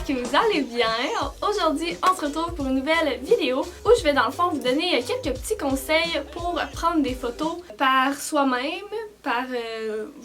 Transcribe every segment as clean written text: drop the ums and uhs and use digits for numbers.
j'espère que vous allez bien. Aujourd'hui, on se retrouve pour une nouvelle vidéo où je vais dans le fond vous donner quelques petits conseils pour prendre des photos par soi-même, par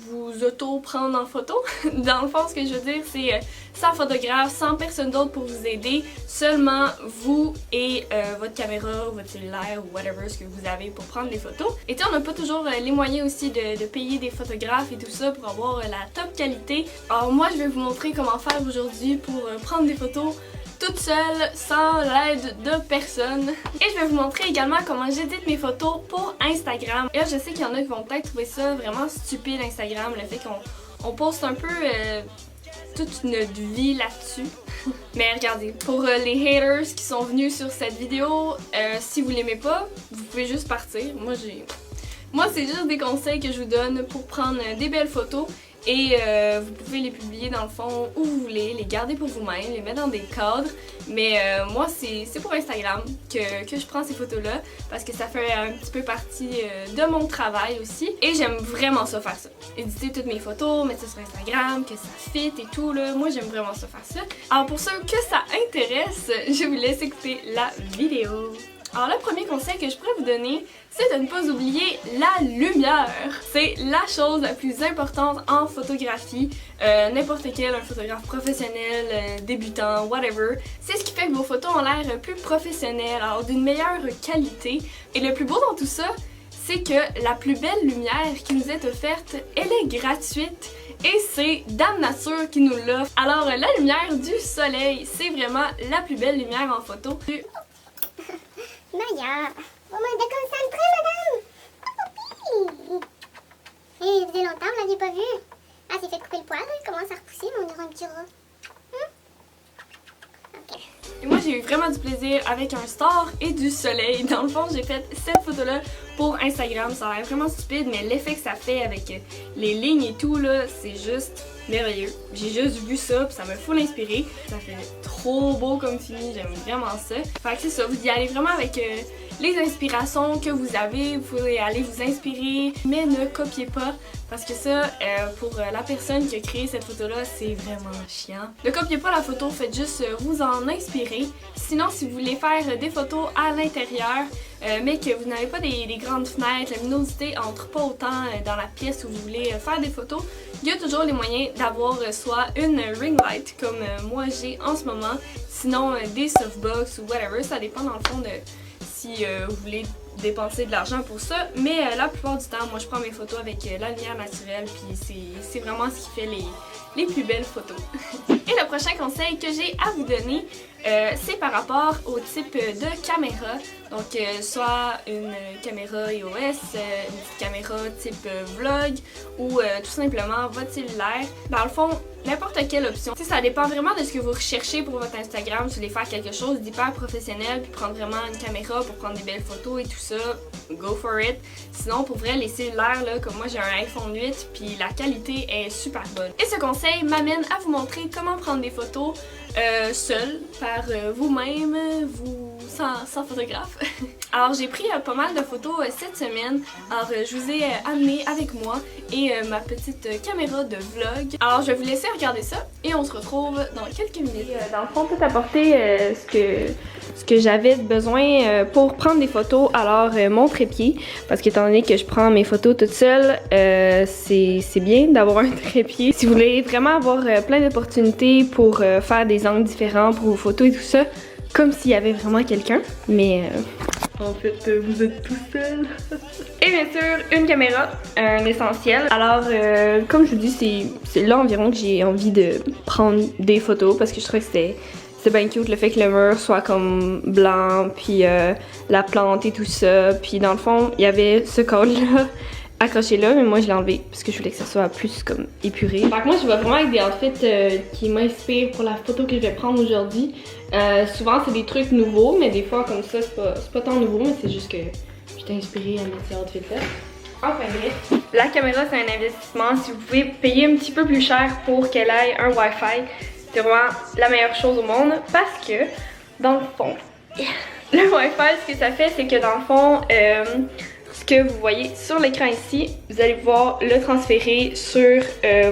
vous auto-prendre en photo. Dans le fond, ce que je veux dire, c'est sans photographe, sans personne d'autre pour vous aider, seulement vous et votre caméra, votre cellulaire ou whatever ce que vous avez pour prendre des photos. Et on n'a pas toujours les moyens aussi de payer des photographes et tout ça pour avoir la top qualité. Alors moi, je vais vous montrer comment faire aujourd'hui pour prendre des photos toute seule, sans l'aide de personne. Et je vais vous montrer également comment j'édite mes photos pour Instagram. Et là, je sais qu'il y en a qui vont peut-être trouver ça vraiment stupide Instagram, le fait qu'on poste un peu toute notre vie là-dessus. Mais regardez, pour les haters qui sont venus sur cette vidéo, si vous l'aimez pas, vous pouvez juste partir. Moi, c'est juste des conseils que je vous donne pour prendre des belles photos. Et vous pouvez les publier dans le fond où vous voulez, les garder pour vous-même, les mettre dans des cadres. Mais moi, c'est pour Instagram que je prends ces photos-là parce que ça fait un petit peu partie de mon travail aussi. Et j'aime vraiment ça faire ça. Éditer toutes mes photos, mettre ça sur Instagram, que ça fit et tout là. Moi, j'aime vraiment ça faire ça. Alors pour ceux que ça intéresse, je vous laisse écouter la vidéo. Alors le premier conseil que je pourrais vous donner, c'est de ne pas oublier la lumière. C'est la chose la plus importante en photographie. N'importe quel, un photographe professionnel, débutant, whatever. C'est ce qui fait que vos photos ont l'air plus professionnelles, alors d'une meilleure qualité. Et le plus beau dans tout ça, c'est que la plus belle lumière qui nous est offerte, elle est gratuite. Et c'est Dame Nature qui nous l'offre. Alors la lumière du soleil, c'est vraiment la plus belle lumière en photo. Maya, vous m'aidez comme ça me traîne, madame. Et il faisait longtemps, vous l'aviez pas vu. Ah, c'est fait couper le poil, il commence à repousser, mais on dirait un petit rat. Ok. Et moi, j'ai eu vraiment du plaisir avec un star et du soleil. Dans le fond, j'ai fait cette photo-là pour Instagram. Ça a l'air vraiment stupide, mais l'effet que ça fait avec les lignes et tout, là, c'est juste merveilleux. J'ai juste vu ça, puis ça m'a full inspiré. Ça fait trop beau comme fini, j'aime vraiment ça. Fait que c'est ça, vous y allez vraiment avec les inspirations que vous avez. Vous pouvez aller vous inspirer, mais ne copiez pas. Parce que ça, pour la personne qui a créé cette photo-là, c'est vraiment chiant. Ne copiez pas la photo, faites juste vous en inspirer. Sinon, si vous voulez faire des photos à l'intérieur, mais que vous n'avez pas des grandes fenêtres, la luminosité entre pas autant dans la pièce où vous voulez faire des photos, il y a toujours les moyens d'avoir soit une ring light comme moi j'ai en ce moment, sinon des softbox ou whatever, ça dépend dans le fond de si vous voulez dépenser de l'argent pour ça, mais la plupart du temps, moi je prends mes photos avec la lumière naturelle, puis c'est vraiment ce qui fait les plus belles photos. Et le prochain conseil que j'ai à vous donner, c'est par rapport au type de caméra. Donc soit une caméra iOS, une petite caméra type vlog ou tout simplement votre cellulaire. Dans le fond, n'importe quelle option. T'sais, ça dépend vraiment de ce que vous recherchez pour votre Instagram. Si vous voulez faire quelque chose d'hyper professionnel puis prendre vraiment une caméra pour prendre des belles photos et tout ça, go for it. Sinon, pour vrai, les cellulaires, là, comme moi j'ai un iPhone 8 puis la qualité est super bonne. Et ce conseil m'amène à vous montrer comment prendre des photos seul, par vous-même, sans photographe. Alors j'ai pris pas mal de photos cette semaine. Alors je vous ai amené avec moi et ma petite caméra de vlog. Alors je vais vous laisser regarder ça et on se retrouve dans quelques minutes. Dans le fond, tout apporter ce que j'avais besoin pour prendre des photos. Alors mon trépied, parce qu'étant donné que je prends mes photos toute seule, c'est bien d'avoir un trépied. Si vous voulez vraiment avoir plein d'opportunités pour faire des angles différents pour vos photos et tout ça, comme s'il y avait vraiment quelqu'un, mais en fait vous êtes tout seul. Et bien sûr une caméra, un essentiel. Alors comme je vous dis, c'est là environ que j'ai envie de prendre des photos parce que je trouve que c'est bien cute le fait que le mur soit comme blanc, puis la plante et tout ça. Puis dans le fond il y avait ce cadre-là accroché là, mais moi je l'ai enlevé parce que je voulais que ça soit plus comme épuré. Fait que moi je vais vraiment avec des outfits qui m'inspirent pour la photo que je vais prendre aujourd'hui. Souvent c'est des trucs nouveaux, mais des fois comme ça c'est pas tant nouveau, mais c'est juste que j'étais inspirée à mettre ces outfits là. Enfin bref, la caméra c'est un investissement. Si vous pouvez payer un petit peu plus cher pour qu'elle ait un Wi-Fi, c'est vraiment la meilleure chose au monde parce que dans le fond, le Wi-Fi ce que ça fait c'est que dans le fond, que vous voyez sur l'écran ici, vous allez pouvoir le transférer sur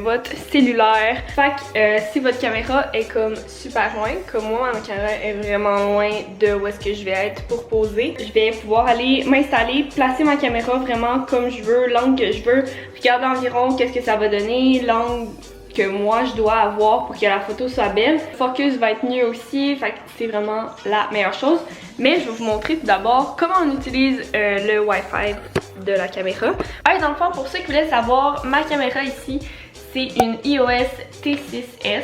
votre cellulaire. Fait que si votre caméra est comme super loin, comme moi ma caméra est vraiment loin de où est-ce que je vais être pour poser, je vais pouvoir aller m'installer, placer ma caméra vraiment comme je veux, l'angle que je veux, regarder environ qu'est-ce que ça va donner, l'angle que moi je dois avoir pour que la photo soit belle. Le focus va être mieux aussi, fait que c'est vraiment la meilleure chose. Mais je vais vous montrer tout d'abord comment on utilise le Wi-Fi de la caméra. Alors dans le fond, pour ceux qui voulaient savoir, ma caméra ici, c'est une EOS T6S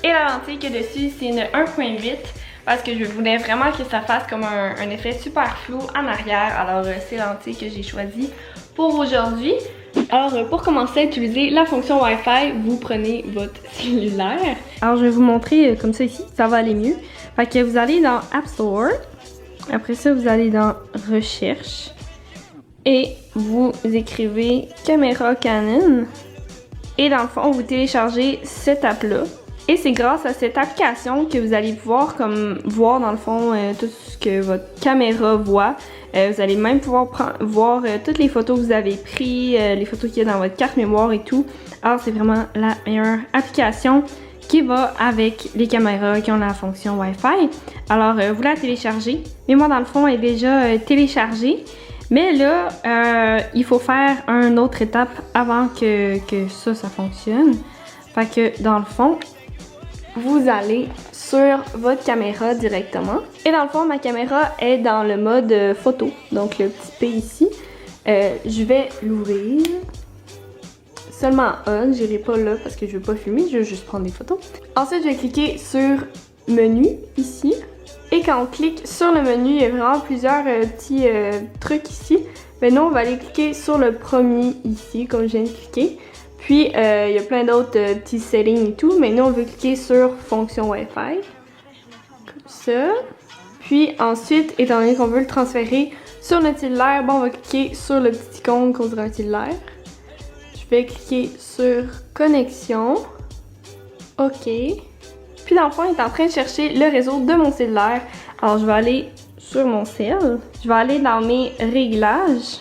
et la lentille qu'il y a dessus, c'est une 1.8 parce que je voulais vraiment que ça fasse comme un effet super flou en arrière. Alors c'est la lentille que j'ai choisie pour aujourd'hui. Alors pour commencer à utiliser la fonction Wi-Fi, vous prenez votre cellulaire. Alors je vais vous montrer comme ça ici, ça va aller mieux. Fait que vous allez dans App Store, après ça vous allez dans Recherche et vous écrivez caméra Canon et dans le fond vous téléchargez cette app-là. Et c'est grâce à cette application que vous allez pouvoir voir dans le fond tout ce que votre caméra voit. Vous allez même pouvoir voir toutes les photos que vous avez prises, les photos qu'il y a dans votre carte mémoire et tout. Alors c'est vraiment la meilleure application qui va avec les caméras qui ont la fonction Wi-Fi. Alors vous la téléchargez. Mais moi dans le fond elle est déjà téléchargée. Mais là il faut faire une autre étape avant que ça fonctionne. Fait que dans le fond, vous allez sur votre caméra directement. Et dans le fond, ma caméra est dans le mode photo, donc le petit P ici. Je vais l'ouvrir. Seulement on, j'irai pas là parce que je veux pas filmer, je veux juste prendre des photos. Ensuite, je vais cliquer sur menu ici. Et quand on clique sur le menu, il y a vraiment plusieurs petits trucs ici. Maintenant, on va aller cliquer sur le premier ici, comme je viens de cliquer. Puis, il y a plein d'autres petits settings et tout, mais nous, on veut cliquer sur fonction Wi-Fi, comme ça. Puis ensuite, étant donné qu'on veut le transférer sur notre cellulaire, bon, on va cliquer sur le petit icône qu'on dirait un cellulaire. Je vais cliquer sur connexion. OK. Puis dans le fond, il est en train de chercher le réseau de mon cellulaire. Alors, je vais aller sur mon cell. Je vais aller dans mes réglages.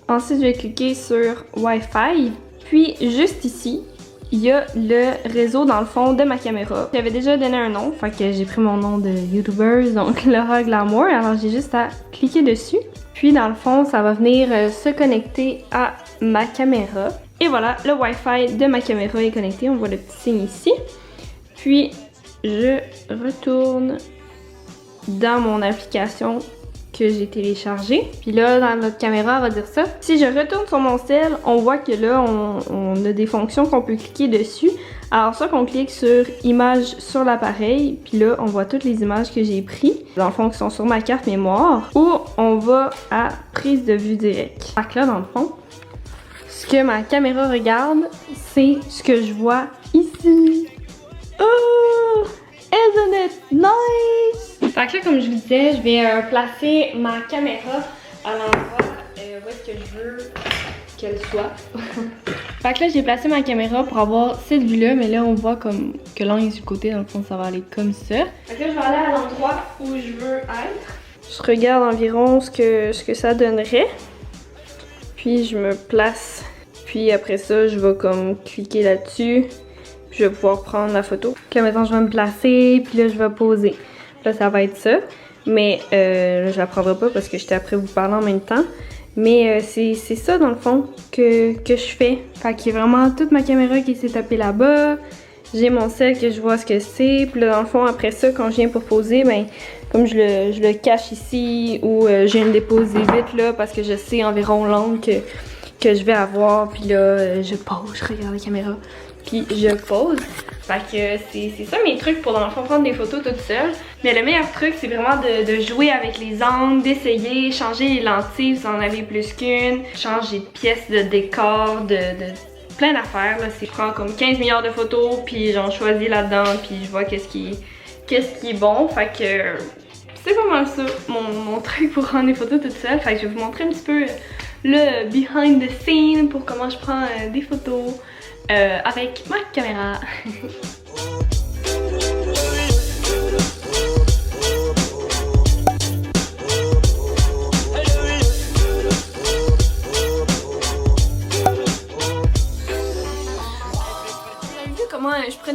Ensuite, je vais cliquer sur Wi-Fi. Puis, juste ici, il y a le réseau dans le fond de ma caméra. J'avais déjà donné un nom, fait que j'ai pris mon nom de YouTuber, donc Laura Glamour. Alors, j'ai juste à cliquer dessus. Puis, dans le fond, ça va venir se connecter à ma caméra. Et voilà, le Wi-Fi de ma caméra est connecté. On voit le petit signe ici. Puis, je retourne dans mon application que j'ai téléchargé. Puis là, dans notre caméra, on va dire ça. Si je retourne sur mon cell, on voit que là, on a des fonctions qu'on peut cliquer dessus. Alors ça, qu'on clique sur image sur l'appareil, puis là, on voit toutes les images que j'ai prises, dans le fond, qui sont sur ma carte mémoire, ou on va à prise de vue directe. Fait que là, dans le fond, ce que ma caméra regarde, c'est ce que je vois ici. Oh! Isn't it nice? Fait que là, comme je vous disais, je vais placer ma caméra à l'endroit où est-ce que je veux qu'elle soit. Fait que là, j'ai placé ma caméra pour avoir cette vue-là, mais là, on voit comme que l'angle est sur le côté, dans le fond, ça va aller comme ça. Fait que là, je vais aller à l'endroit où je veux être. Je regarde environ ce que ça donnerait. Puis, je me place. Puis après ça, je vais comme cliquer là-dessus. Je vais pouvoir prendre la photo. Puis là, maintenant, je vais me placer, puis là, je vais poser. Là, ça va être ça. Mais là, je la prendrai pas parce que j'étais après vous parler en même temps. Mais c'est ça, dans le fond, que je fais. Fait qu'il y a vraiment toute ma caméra qui s'est tapée là-bas. J'ai mon cell que je vois ce que c'est. Puis là, dans le fond, après ça, quand je viens pour poser, ben, comme je le cache ici ou je viens le déposer vite, là, parce que je sais environ l'angle que je vais avoir. Puis là, je pose, je regarde la caméra. Puis je pose. Fait que c'est ça mes trucs pour dans le fond prendre des photos toute seule. Mais le meilleur truc, c'est vraiment de jouer avec les angles, d'essayer, changer les lentilles si vous en avez plus qu'une, changer de pièces de décor, de plein d'affaires. Je prends comme 15 milliards de photos, puis j'en choisis là-dedans, puis je vois qu'est-ce qui est bon. Fait que c'est pas mal ça, mon truc pour prendre des photos toute seule. Fait que je vais vous montrer un petit peu le behind the scene pour comment je prends des photos. Avec ma caméra.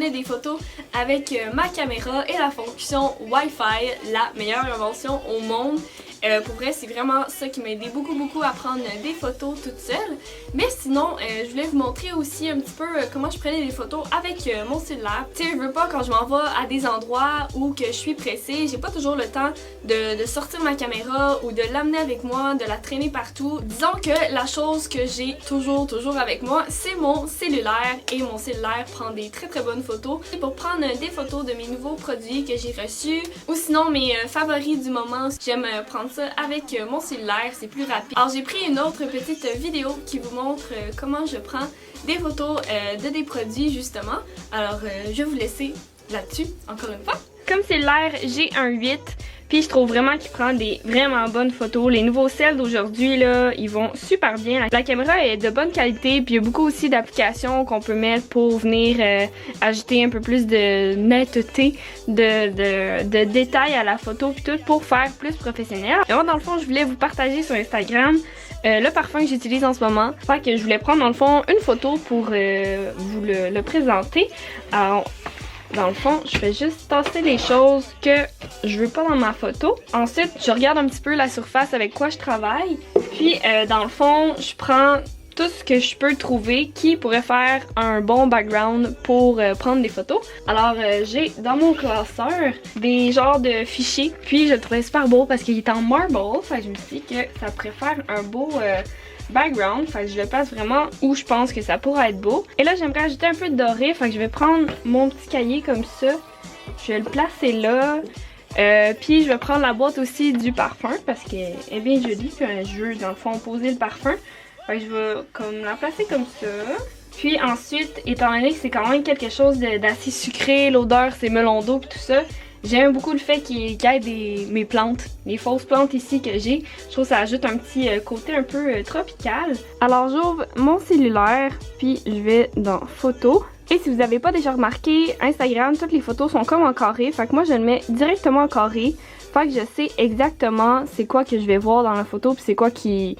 prenais des photos avec ma caméra et la fonction Wi-Fi, la meilleure invention au monde. Pour vrai, c'est vraiment ça qui m'a aidé beaucoup à prendre des photos toute seule. Mais sinon, je voulais vous montrer aussi un petit peu comment je prenais des photos avec mon cellulaire. Tu sais, je veux pas quand je m'en vais à des endroits où que je suis pressée, j'ai pas toujours le temps de sortir ma caméra ou de l'amener avec moi, de la traîner partout. Disons que la chose que j'ai toujours avec moi, c'est mon cellulaire et mon cellulaire prend des très bonnes photos. Et pour prendre des photos de mes nouveaux produits que j'ai reçus ou sinon mes favoris du moment, j'aime prendre ça avec mon cellulaire, c'est plus rapide. Alors j'ai pris une autre petite vidéo qui vous montre comment je prends des photos de des produits justement. Alors je vais vous laisser là-dessus encore une fois. Comme cellulaire, j'ai un 8. Puis je trouve vraiment qu'il prend des vraiment bonnes photos. Les nouveaux cels d'aujourd'hui, là, ils vont super bien. La caméra est de bonne qualité, puis il y a beaucoup aussi d'applications qu'on peut mettre pour venir ajouter un peu plus de netteté, de détails à la photo, puis tout pour faire plus professionnel. Et moi, dans le fond, je voulais vous partager sur Instagram le parfum que j'utilise en ce moment. Fait que je voulais prendre, dans le fond, une photo pour vous le présenter. Alors, dans le fond, je fais juste tasser les choses que je veux pas dans ma photo. Ensuite, je regarde un petit peu la surface avec quoi je travaille. Puis, dans le fond, je prends tout ce que je peux trouver qui pourrait faire un bon background pour prendre des photos. Alors, j'ai dans mon classeur des genres de fichiers. Puis, je le trouvais super beau parce qu'il est en marble. Fait que je me suis dit que ça pourrait faire un beau background, fait que je le place vraiment où je pense que ça pourrait être beau. Et là, j'aimerais ajouter un peu de doré, fait que je vais prendre mon petit cahier comme ça, je vais le placer là, puis je vais prendre la boîte aussi du parfum parce qu'elle est bien jolie, puis je veux dans le fond poser le parfum, fait que je vais comme la placer comme ça. Puis ensuite, étant donné que c'est quand même quelque chose d'assez sucré, l'odeur c'est melon d'eau et tout ça, j'aime beaucoup le fait qu'il y ait mes plantes, les fausses plantes ici que j'ai. Je trouve que ça ajoute un petit côté un peu tropical. Alors j'ouvre mon cellulaire, puis je vais dans photos. Et si vous n'avez pas déjà remarqué, Instagram, toutes les photos sont comme en carré. Fait que moi je le mets directement en carré. Fait que je sais exactement c'est quoi que je vais voir dans la photo, puis c'est quoi qui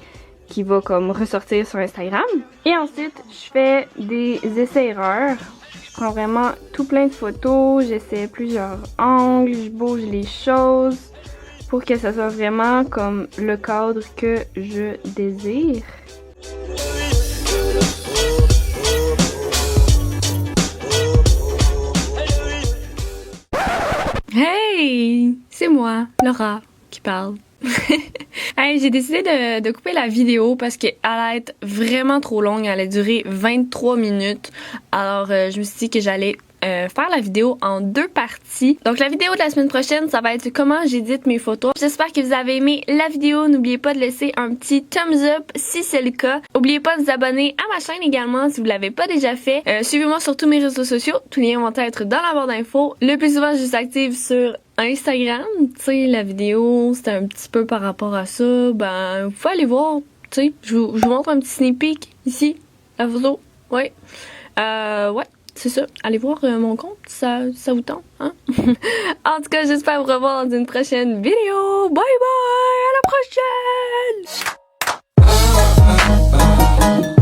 va comme ressortir sur Instagram. Et ensuite, je fais des essais-erreurs. Je prends vraiment tout plein de photos, j'essaie plusieurs angles, je bouge les choses pour que ça soit vraiment comme le cadre que je désire. Hey! C'est moi, Laura, qui parle. Hey, j'ai décidé de couper la vidéo parce qu'elle allait être vraiment trop longue. Elle allait durer 23 minutes. Alors, je me suis dit que j'allais faire la vidéo en 2 parties. Donc la vidéo de la semaine prochaine, ça va être comment j'édite mes photos. J'espère que vous avez aimé la vidéo. N'oubliez pas de laisser un petit thumbs up si c'est le cas. N'oubliez pas de vous abonner à ma chaîne également si vous l'avez pas déjà fait. Suivez-moi sur tous mes réseaux sociaux. Tous les liens vont être dans la barre d'infos. Le plus souvent, je suis active sur Instagram. Tu sais, la vidéo, c'était un petit peu par rapport à ça. Ben, vous pouvez aller voir. Tu sais, je vous montre un petit sneak peek ici. La photo. Ouais. Ouais. C'est ça, allez voir mon compte, ça vous tente, hein? En tout cas, j'espère vous revoir dans une prochaine vidéo. Bye bye, à la prochaine!